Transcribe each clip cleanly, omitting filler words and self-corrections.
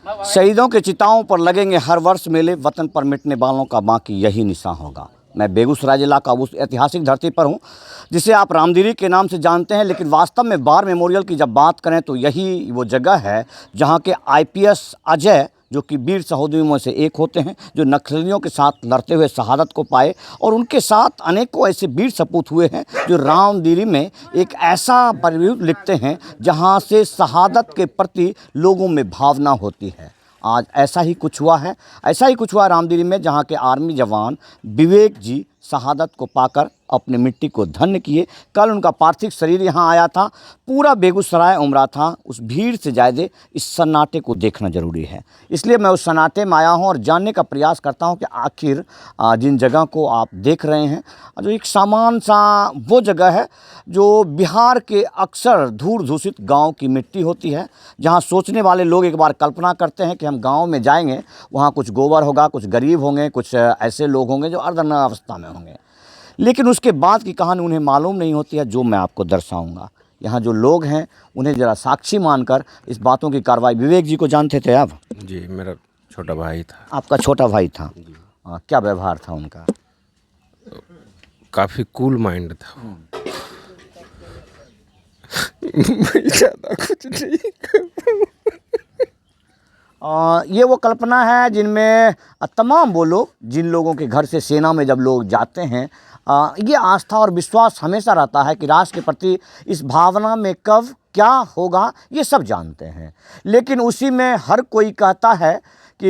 शहीदों के चिताओं पर लगेंगे हर वर्ष मेले, वतन पर मिटने वालों का बाकी यही निशान होगा। मैं बेगूसराय जिला का उस ऐतिहासिक धरती पर हूँ जिसे आप रामदीरी के नाम से जानते हैं, लेकिन वास्तव में वार मेमोरियल की जब बात करें तो यही वो जगह है जहाँ के आईपीएस अजय, जो कि वीर सहोदरियों में से एक होते हैं, जो नक्सलियों के साथ लड़ते हुए शहादत को पाए, और उनके साथ अनेकों ऐसे वीर सपूत हुए हैं जो रामदीरी में एक ऐसा परिवेश लिखते हैं जहां से शहादत के प्रति लोगों में भावना होती है। आज ऐसा ही कुछ हुआ है, ऐसा ही कुछ हुआ रामदीरी में, जहां के आर्मी जवान विवेक जी शहादत को पाकर अपनी मिट्टी को धन्य किए। कल उनका पार्थिव शरीर यहाँ आया था, पूरा बेगूसराय उमड़ा था। उस भीड़ से ज़्यादा इस सन्नाटे को देखना ज़रूरी है, इसलिए मैं उस सन्नाटे में आया हूँ और जानने का प्रयास करता हूँ कि आखिर जिन जगह को आप देख रहे हैं, जो एक सामान सा वो जगह है जो बिहार के अक्सर धूल दूषित गाँव की मिट्टी होती है, जहाँ सोचने वाले लोग एक बार कल्पना करते हैं कि हम गाँव में जाएंगे, वहाँ कुछ गोबर होगा, कुछ गरीब होंगे, कुछ ऐसे लोग होंगे जो अर्धनग्न अवस्था में होंगे, लेकिन उसके बाद की कहानी उन्हें मालूम नहीं होती है, जो मैं आपको दर्शाऊंगा। यहाँ जो लोग हैं उन्हें ज़रा साक्षी मानकर इस बातों की कार्रवाई। विवेक जी को जानते थे आप? जी, मेरा छोटा भाई था। आपका छोटा भाई था? क्या व्यवहार था उनका? काफ़ी कूल माइंड था। ज़्यादा कुछ नहीं। ये वो कल्पना है जिनमें तमाम वो लोग, जिन लोगों के घर से सेना में जब लोग जाते हैं, ये आस्था और विश्वास हमेशा रहता है कि राष्ट्र के प्रति इस भावना में कब क्या होगा ये सब जानते हैं। लेकिन उसी में हर कोई कहता है कि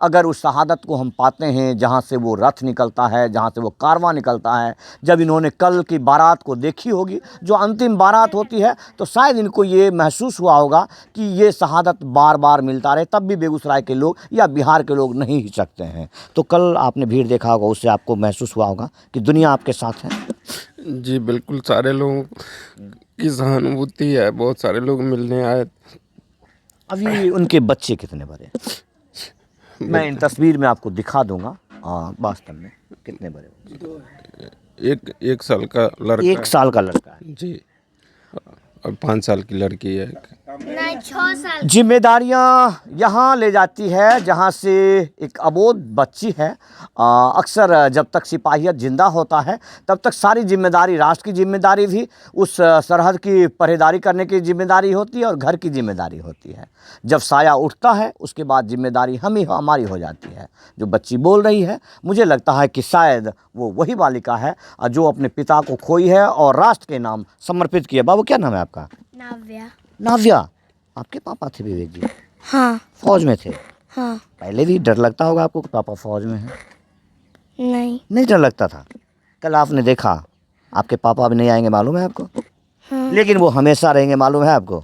अगर उस शहादत को हम पाते हैं जहाँ से वो रथ निकलता है, जहाँ से वो कारवां निकलता है, जब इन्होंने कल की बारात को देखी होगी, जो अंतिम बारात होती है, तो शायद इनको ये महसूस हुआ होगा कि ये शहादत बार बार मिलता रहे, तब भी बेगूसराय के लोग या बिहार के लोग नहीं हिचकते हैं। तो कल आपने भीड़ देखा होगा, उससे आपको महसूस हुआ होगा कि दुनिया आपके साथ है। जी बिल्कुल, सारे लोगों की सहानुभूति है, बहुत सारे लोग मिलने आए। अभी उनके बच्चे कितने बड़े? मैं इन तस्वीर में आपको दिखा दूंगा। वास्तव में कितने बड़े? एक साल का लड़का। 1 साल का लड़का है जी, और 5 साल की लड़की है। नहीं, 6 साल। जिम्मेदारियां यहाँ ले जाती है जहाँ से एक अबोध बच्ची है। अक्सर जब तक सिपाहियत जिंदा होता है तब तक सारी जिम्मेदारी, राष्ट्र की जिम्मेदारी भी, उस सरहद की पहरेदारी करने की जिम्मेदारी होती है और घर की जिम्मेदारी होती है। जब साया उठता है उसके बाद जिम्मेदारी हमारी हो जाती है। जो बच्ची बोल रही है, मुझे लगता है कि शायद वो वही बालिका है जो अपने पिता को खोई है और राष्ट्र के नाम समर्पित किया। बाबू क्या नाम है आपका? नाव्या। नाव्या, आपके पापा थे विवेक जी? हाँ। फौज में थे? हाँ। पहले भी डर लगता होगा आपको कि पापा फौज में हैं? नहीं डर लगता था। कल आपने देखा आपके पापा अब नहीं आएंगे, मालूम है आपको? हाँ। लेकिन वो हमेशा रहेंगे, मालूम है आपको?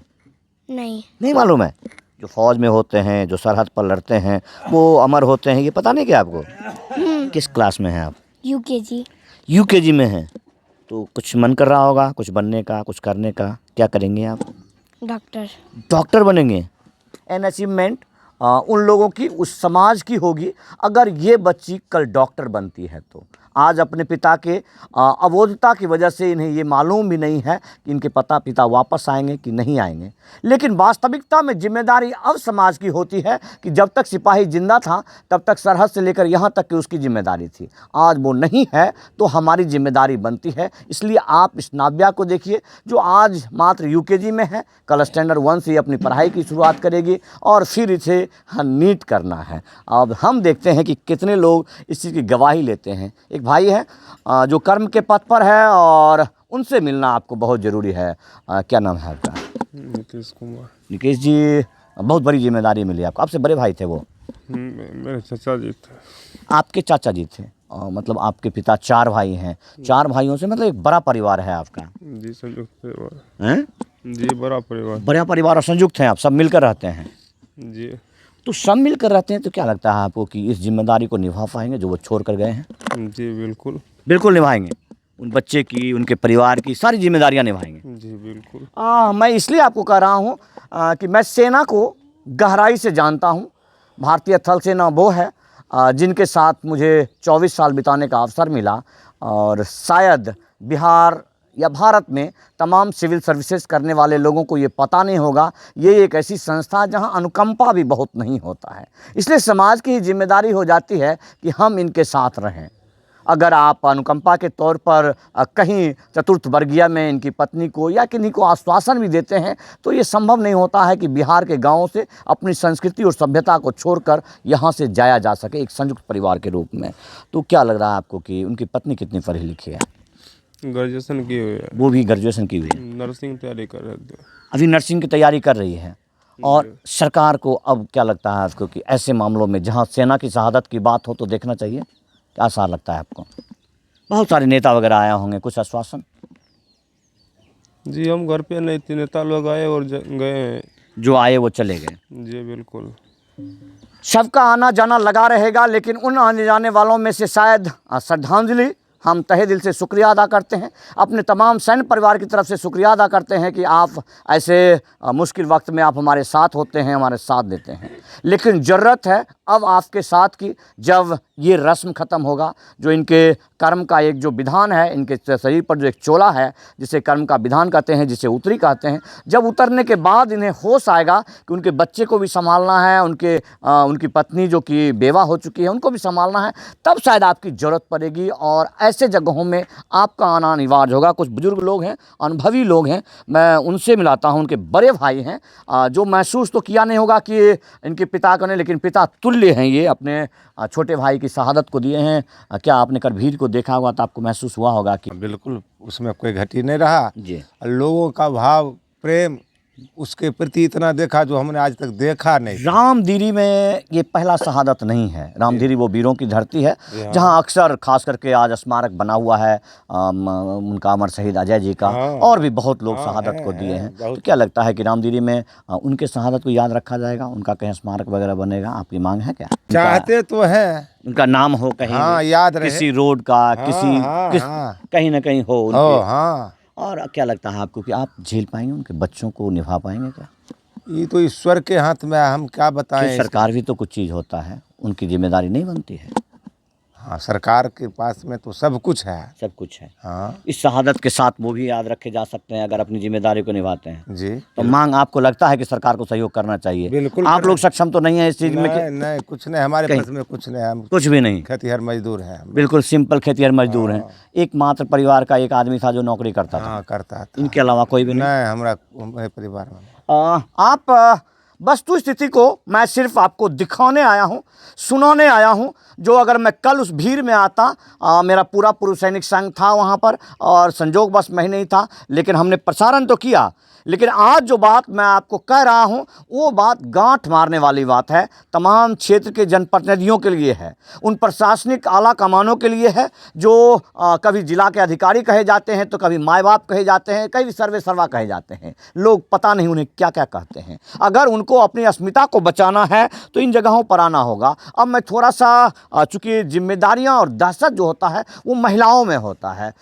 नहीं मालूम है? जो फौज में होते हैं, जो सरहद पर लड़ते हैं, वो अमर होते हैं, ये पता नहीं क्या आपको? किस क्लास में हैं आप? यूकेजी। यूकेजी में हैं। तो कुछ मन कर रहा होगा कुछ बनने का, कुछ करने का। क्या करेंगे आप? डॉक्टर बनेंगे। एन अचीवमेंट उन लोगों की, उस समाज की होगी अगर ये बच्ची कल डॉक्टर बनती है। तो आज अपने पिता के अबोधता की वजह से इन्हें ये मालूम भी नहीं है कि इनके पिता वापस आएंगे कि नहीं आएंगे। लेकिन वास्तविकता में जिम्मेदारी अब समाज की होती है कि जब तक सिपाही जिंदा था तब तक सरहद से लेकर यहाँ तक की उसकी जिम्मेदारी थी। आज वो नहीं है तो हमारी जिम्मेदारी बनती है। इसलिए आप इस नाव्या को देखिए जो आज मात्र यूकेजी में है, कल स्टैंडर्ड 1 से अपनी पढ़ाई की शुरुआत करेगी और फिर इसे नीट करना है। अब हम देखते हैं कि कितने लोग इस चीज़ की गवाही लेते हैं। एक भाई है जो कर्म के पथ पर है और उनसे मिलना आपको बहुत ज़रूरी है। क्या नाम है आपका? निकेश कुमार। निकेश जी, बहुत बड़ी जिम्मेदारी मिली आपको। आपसे बड़े भाई थे वो? मेरे चाचा जी थे। आपके चाचा जी थे? मतलब आपके पिता 4 भाई हैं। 4 भाइयों से मतलब एक बड़ा परिवार है आपका? जी, संयुक्त परिवार हैं? जी, बड़ा परिवार और संयुक्त हैं आप, सब मिलकर रहते हैं? जी। तो सब मिलकर रहते हैं तो क्या लगता है आपको कि इस जिम्मेदारी को निभा पाएंगे जो वो छोड़ कर गए हैं? जी बिल्कुल निभाएंगे। उन बच्चे की, उनके परिवार की सारी जिम्मेदारियां निभाएंगे। जी बिल्कुल। मैं इसलिए आपको कह रहा हूँ कि मैं सेना को गहराई से जानता हूँ। भारतीय थल सेना वो है जिनके साथ मुझे 24 साल बिताने का अवसर मिला और शायद बिहार या भारत में तमाम सिविल सर्विसेज करने वाले लोगों को ये पता नहीं होगा। ये एक ऐसी संस्था जहां अनुकंपा भी बहुत नहीं होता है। इसलिए समाज की जिम्मेदारी हो जाती है कि हम इनके साथ रहें। अगर आप अनुकंपा के तौर पर कहीं चतुर्थ वर्गीय में इनकी पत्नी को या किन्हीं को आश्वासन भी देते हैं तो ये संभव नहीं होता है कि बिहार के गांवों से अपनी संस्कृति और सभ्यता को छोड़कर यहाँ से जाया जा सके एक संयुक्त परिवार के रूप में। तो क्या लग रहा है आपको कि उनकी पत्नी कितनी पढ़ी लिखी है? ग्रेजुएशन की हुई है, वो भी ग्रेजुएशन की हुई है, नर्सिंग तैयारी कर रहे थे। अभी नर्सिंग की तैयारी कर रही है। और सरकार को अब क्या लगता है आपको कि ऐसे मामलों में जहाँ सेना की शहादत की बात हो तो देखना चाहिए? क्या आसार लगता है आपको? बहुत सारे नेता वगैरह आए होंगे, कुछ आश्वासन? जी हम घर पे नहीं थे, नेता लोग आए और गए हैं। जो आए वो चले गए। जी बिल्कुल। सबका आना जाना लगा रहेगा, लेकिन उन आने जाने वालों में से शायद श्रद्धांजलि हम तहे दिल से शुक्रिया अदा करते हैं। अपने तमाम सैन्य परिवार की तरफ से शुक्रिया अदा करते हैं कि आप ऐसे मुश्किल वक्त में आप हमारे साथ होते हैं, हमारे साथ देते हैं। लेकिन ज़रूरत है अब आपके साथ की, जब ये रस्म ख़त्म होगा, जो इनके कर्म का एक जो विधान है, इनके शरीर पर जो एक चोला है जिसे कर्म का विधान कहते हैं, जिसे उतरी कहते हैं, जब उतरने के बाद इन्हें होश आएगा कि उनके बच्चे को भी संभालना है, उनकी पत्नी जो कि बेवा हो चुकी है उनको भी संभालना है, तब शायद आपकी ज़रूरत पड़ेगी और ऐसे जगहों में आपका आना अनिवार्य होगा। कुछ बुजुर्ग लोग हैं, अनुभवी लोग हैं, मैं उनसे मिलाता हूं, उनके बड़े भाई हैं, जो महसूस तो किया नहीं होगा कि इनके पिता को नहीं, लेकिन पिता तुल्य हैं ये, अपने छोटे भाई की शहादत को दिए हैं। क्या आपने करभीर को देखा होगा तो आपको महसूस हुआ होगा कि बिल्कुल उसमें कोई घटी नहीं रहा जी, लोगों का भाव प्रेम उसके प्रति इतना देखा जो हमने आज तक देखा नहीं। रामदीरी में ये पहला शहादत नहीं है। रामदीरी वो वीरों की धरती है जहां अक्सर खास करके आज स्मारक बना हुआ है उनका अमर शहीद अजय जी का, और भी बहुत लोग शहादत को दिए हैं। तो क्या लगता है कि रामदीरी में उनके शहादत को याद रखा जाएगा, उनका कहीं स्मारक वगैरह बनेगा? आपकी मांग है क्या? चाहते तो है उनका नाम हो कहीं, हाँ, याद रहे, किसी रोड का, कहीं ना कहीं हो उनके। हाँ। और क्या लगता है आपको कि आप झेल पाएंगे, उनके बच्चों को निभा पाएंगे क्या? ये तो ईश्वर के हाथ में है, हम क्या बताएं। सरकार भी तो कुछ चीज़ होता है, उनकी जिम्मेदारी नहीं बनती है? हाँ, सरकार के पास में तो सब कुछ है, सब कुछ है। हाँ। इस शहादत के साथ वो भी याद रखे जा सकते हैं अगर अपनी जिम्मेदारी को निभाते हैं जी। तो मांग आपको लगता है कि सरकार को सहयोग करना चाहिए? बिल्कुल। आप लोग सक्षम तो नहीं है इस चीज़ में? नहीं, कुछ नहीं, हमारे पास में कुछ नहीं, हम कुछ भी नहीं, खेतिहर मजदूर हैं। बिल्कुल सिंपल खेतिहर मजदूर हैं। एकमात्र परिवार का एक आदमी था जो नौकरी करता था? हाँ, करता था। इनके अलावा कोई भी नहीं? हमारा परिवार में आप वस्तु स्थिति को मैं सिर्फ आपको दिखाने आया हूँ, सुनाने आया हूँ। जो अगर मैं कल उस भीड़ में आता, मेरा पूरा पूर्व सैनिक संघ था वहाँ पर और संजोग बस मैं ही नहीं था, लेकिन हमने प्रसारण तो किया। लेकिन आज जो बात मैं आपको कह रहा हूँ वो बात गांठ मारने वाली बात है, तमाम क्षेत्र के जनप्रतिनिधियों के लिए है, उन प्रशासनिक आला कमानों के लिए है जो कभी जिला के अधिकारी कहे जाते हैं तो कभी माए बाप कहे जाते हैं, कभी सर्वे सर्वा कहे जाते हैं। लोग पता नहीं उन्हें क्या क्या कहते हैं। अगर उनको अपनी अस्मिता को बचाना है तो इन जगहों पर आना होगा। अब मैं थोड़ा सा, चूँकि जिम्मेदारियाँ और दहशत जो होता है वो महिलाओं में होता है,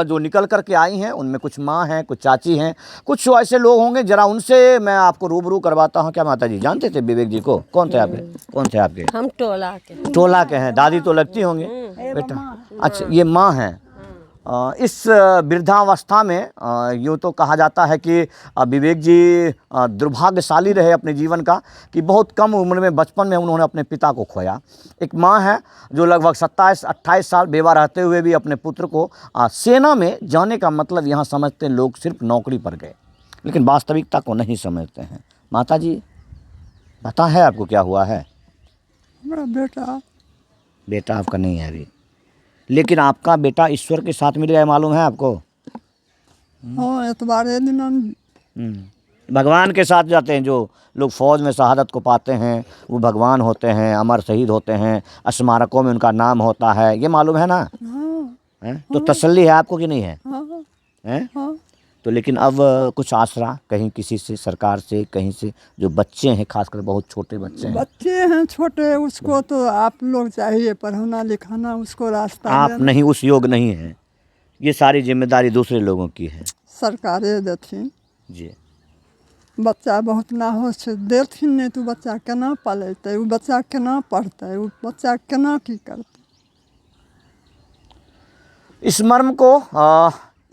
जो निकल कर के आई हैं उनमें कुछ माँ हैं, कुछ चाची हैं, कुछ ऐसे लोग होंगे, जरा उनसे मैं आपको रूबरू करवाता हूँ। क्या माता जी जानते थे विवेक जी को? कौन थे आपके? कौन थे आपके? हम टोला के हैं। दादी तो लगती होंगी बेटा? अच्छा, ये माँ हैं। इस वृद्धावस्था में यूँ तो कहा जाता है कि विवेक जी दुर्भाग्यशाली रहे अपने जीवन का कि बहुत कम उम्र में, बचपन में उन्होंने अपने पिता को खोया। एक माँ है जो लगभग 27-28 साल बेवा रहते हुए भी अपने पुत्र को सेना में जाने का मतलब यहाँ समझते हैं लोग सिर्फ नौकरी पर गए, लेकिन वास्तविकता को नहीं समझते हैं। माता जी पता है आपको क्या हुआ है? मेरा बेटा आपका नहीं है अभी, लेकिन आपका बेटा ईश्वर के साथ मिल गया, मालूम है आपको? हाँ, एतबारे दिन भगवान के साथ जाते हैं। जो लोग फौज में शहादत को पाते हैं वो भगवान होते हैं, अमर शहीद होते हैं, स्मारकों में उनका नाम होता है, ये मालूम है ना? है? तो तसल्ली है आपको कि नहीं है? हैं? तो लेकिन अब कुछ आसरा कहीं किसी से, सरकार से, कहीं से, जो बच्चे हैं खासकर बहुत छोटे बच्चे हैं छोटे, उसको तो आप लोग चाहिए पढ़ाना लिखाना, उसको रास्ता आप नहीं, उस योग नहीं है, ये सारी जिम्मेदारी दूसरे लोगों की है। सरकारें देथिन जी। बच्चा बहुत ना हो देथिन नहीं तो बच्चा केना पलेते, वो बच्चा केना पढ़ते, वो बच्चा केना की करते। इस मर्म को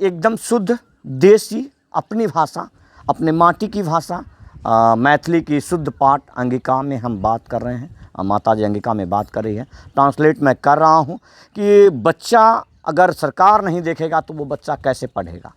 एकदम शुद्ध देसी अपनी भाषा, अपने माटी की भाषा, मैथिली की शुद्ध पाठ अंगिका में हम बात कर रहे हैं। माता जी अंगिका में बात कर रही है। ट्रांसलेट मैं कर रहा हूँ कि बच्चा अगर सरकार नहीं देखेगा तो वो बच्चा कैसे पढ़ेगा,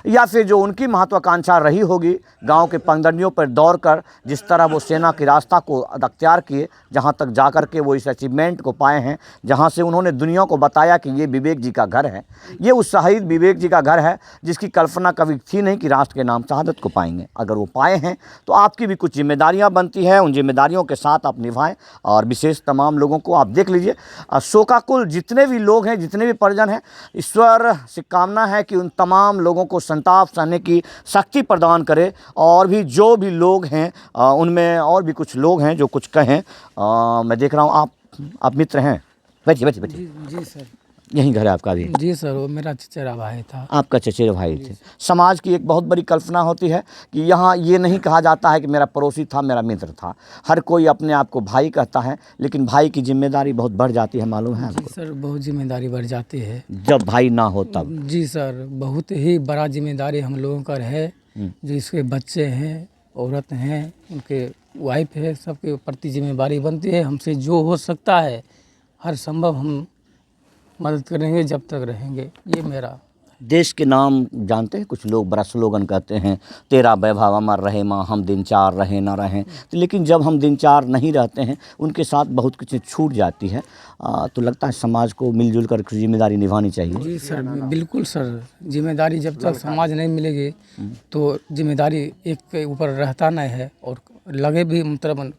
या फिर जो उनकी महत्वाकांक्षा रही होगी गांव के पगडंडियों पर दौड़कर जिस तरह वो सेना के रास्ता को अख्तियार किए, जहां तक जाकर के वो इस अचीवमेंट को पाए हैं, जहां से उन्होंने दुनिया को बताया कि ये विवेक जी का घर है, ये उस शहीद विवेक जी का घर है जिसकी कल्पना कभी थी नहीं कि राष्ट्र के नाम शहादत को पाएंगे। अगर वो पाए हैं तो आपकी भी कुछ जिम्मेदारियाँ बनती हैं, उन जिम्मेदारियों के साथ आप निभाएं। और विशेष तमाम लोगों को आप देख लीजिए, शोकाकुल जितने भी लोग हैं, जितने भी परिजन हैं, ईश्वर से कामना है कि उन तमाम लोगों को संताप सहने की शक्ति प्रदान करे। और भी जो भी लोग हैं उनमें और भी कुछ लोग हैं जो कुछ कहें। मैं देख रहा हूँ आप मित्र हैं, बैठिए बैठिए बैठिए। जी सर। यहीं घर है आपका भी? जी सर, वो मेरा चचेरा भाई था। आपका चचेरे भाई थे। समाज की एक बहुत बड़ी कल्पना होती है कि यहाँ ये नहीं कहा जाता है कि मेरा पड़ोसी था, मेरा मित्र था। हर कोई अपने आप को भाई कहता है, लेकिन भाई की जिम्मेदारी बहुत बढ़ जाती है, मालूम है आपको? सर, बहुत जिम्मेदारी बढ़ जाती है जब भाई ना हो तब। जी सर, बहुत ही बड़ा जिम्मेदारी हम लोगों का है। जो इसके बच्चे हैं, औरत हैं, उनके वाइफ है, सबके प्रति जिम्मेदारी बनती है। हमसे जो हो सकता है हर संभव हम मदद करेंगे जब तक रहेंगे। ये मेरा देश के नाम जानते हैं कुछ लोग, बड़ा स्लोगन कहते हैं, तेरा वैभव अमर रहे माँ, हम दिन चार रहे ना रहें। तो लेकिन जब हम दिन चार नहीं रहते हैं, उनके साथ बहुत कुछ छूट जाती है। तो लगता है समाज को मिलजुल कर जिम्मेदारी निभानी चाहिए। जी सर, बिल्कुल सर। जिम्मेदारी जब तक समाज नहीं मिलेगी तो जिम्मेदारी एक के ऊपर रहता नहीं है, और लगे भी मतलब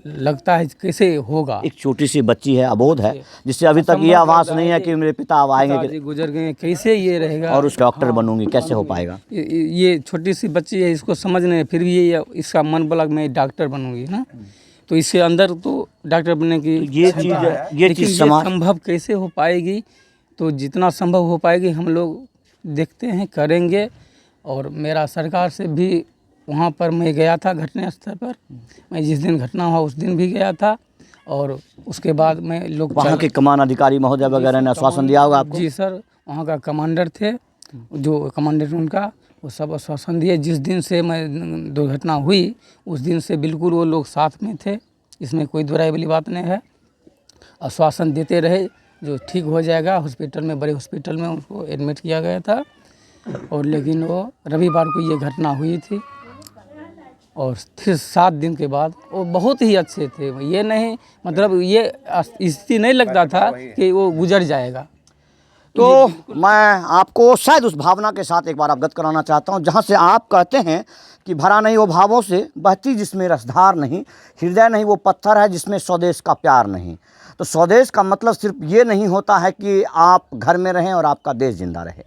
लगता है कैसे होगा। एक छोटी सी बच्ची है, अबोध है, जिससे अभी तक ये आवाज़ नहीं है कि मेरे पिता अब आएंगे, गुजर गए, कैसे ये रहेगा और उस डॉक्टर बनूंगी, कैसे हो पाएगा? ये छोटी सी बच्ची है, इसको समझ नहीं है, फिर भी ये इसका मन बलक मैं डॉक्टर बनूंगी ना, तो इसके अंदर तो डॉक्टर बनने की ये चीज़ समाज संभव कैसे हो पाएगी? तो जितना संभव हो पाएगी हम लोग देखते हैं, करेंगे। और मेरा सरकार से भी वहाँ पर मैं गया था घटना स्थल पर। मैं जिस दिन घटना हुआ उस दिन भी गया था, और उसके बाद मैं लोग वहाँ के कमान अधिकारी महोदय वगैरह ने आश्वासन दिया होगा आपको? जी सर, वहाँ का कमांडर थे, जो कमांडर उनका, वो सब आश्वासन दिए। जिस दिन से मैं दुर्घटना हुई उस दिन से बिल्कुल वो लोग साथ में थे, इसमें कोई दोहराई वाली बात नहीं है। आश्वासन देते रहे जो ठीक हो जाएगा। हॉस्पिटल में, बड़े हॉस्पिटल में उनको एडमिट किया गया था। और लेकिन वो रविवार को ये घटना हुई थी, और फिर 7 दिन के बाद वो बहुत ही अच्छे थे। ये नहीं मतलब ये स्थिति नहीं लगता था कि वो गुजर जाएगा। तो मैं आपको शायद उस भावना के साथ एक बार अवगत कराना चाहता हूँ, जहाँ से आप कहते हैं कि भरा नहीं वो भावों से, बहती जिसमें रसधार नहीं, हृदय नहीं वो पत्थर है जिसमें स्वदेश का प्यार नहीं। तो स्वदेश का मतलब सिर्फ ये नहीं होता है कि आप घर में रहें और आपका देश जिंदा रहे।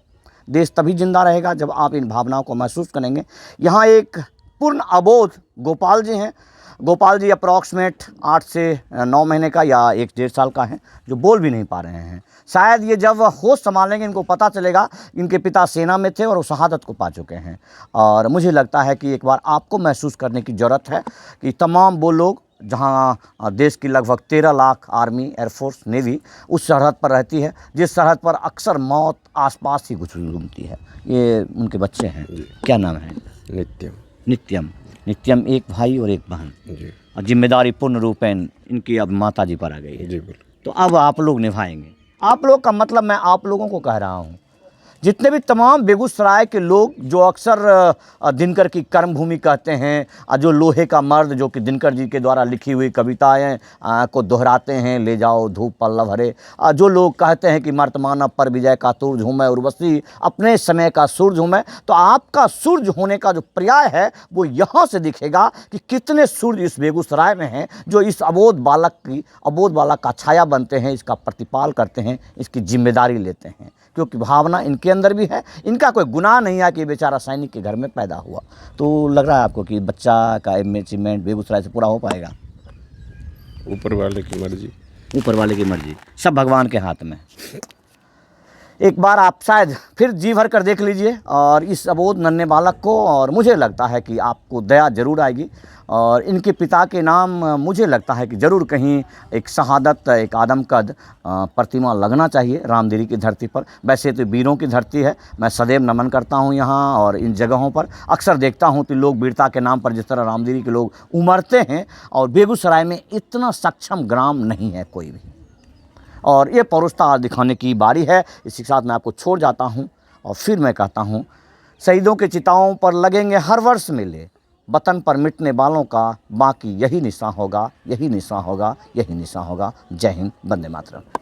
देश तभी जिंदा रहेगा जब आप इन भावनाओं को महसूस करेंगे। यहाँ एक पूर्ण अबोध गोपाल जी हैं। गोपाल जी अप्रॉक्सीमेट 8 से 9 महीने का या 1-1.5 साल का है, जो बोल भी नहीं पा रहे हैं। शायद ये जब होश संभालेंगे इनको पता चलेगा इनके पिता सेना में थे और वो शहादत को पा चुके हैं। और मुझे लगता है कि एक बार आपको महसूस करने की ज़रूरत है कि तमाम वो लोग जहाँ देश की लगभग 13 लाख आर्मी, एयरफोर्स, नेवी उस सरहद पर रहती है, जिस सरहद पर अक्सर मौत आसपास ही घूमती है। ये उनके बच्चे हैं, क्या नाम है? नित्यम एक भाई और एक बहन। और जिम्मेदारी पूर्ण रूपेण इनकी अब माता जी पर आ गई है। तो अब आप लोग निभाएंगे। आप लोग का मतलब मैं आप लोगों को कह रहा हूँ, जितने भी तमाम बेगूसराय के लोग जो अक्सर दिनकर की कर्मभूमि कहते हैं, जो लोहे का मर्द, जो कि दिनकर जी के द्वारा लिखी हुई कविताएं को दोहराते हैं, ले जाओ धूप पल्लव हरे, जो लोग कहते हैं कि वर्तमान पर विजय का सूरज हूँ मैं, उर्वशी अपने समय का सूरज हूँ मैं। तो आपका सूरज होने का जो पर्याय है वो यहाँ से दिखेगा कि कितने सूरज इस बेगूसराय में हैं, जो इस अबोध बालक का छाया बनते हैं, इसका प्रतिपाल करते हैं, इसकी जिम्मेदारी लेते हैं। क्योंकि भावना इनके अंदर भी है, इनका कोई गुनाह नहीं है कि बेचारा सैनिक के घर में पैदा हुआ। तो लग रहा है आपको कि बच्चा का अचीवमेंट बेगूसराय से पूरा हो पाएगा? ऊपर वाले की मर्जी। ऊपर वाले की मर्जी, सब भगवान के हाथ में। एक बार आप शायद फिर जी भर कर देख लीजिए और इस अबोध नन्हे बालक को, और मुझे लगता है कि आपको दया ज़रूर आएगी। और इनके पिता के नाम मुझे लगता है कि ज़रूर कहीं एक शहादत, एक आदमकद प्रतिमा लगना चाहिए रामदीरी की धरती पर। वैसे तो वीरों की धरती है, मैं सदैव नमन करता हूँ यहाँ और इन जगहों पर। अक्सर देखता हूँ कि लोग वीरता के नाम पर जिस तरह रामदीरी के लोग उमड़ते हैं, और बेगूसराय में इतना सक्षम ग्राम नहीं है कोई भी, और ये पौरुषता आज दिखाने की बारी है। इसी के साथ मैं आपको छोड़ जाता हूँ और फिर मैं कहता हूँ, शहीदों के चिताओं पर लगेंगे हर वर्ष मेले, वतन पर मिटने वालों का बाकी यही निशान होगा, यही निशान होगा, यही निशान होगा। जय हिंद, वंदे मातरम।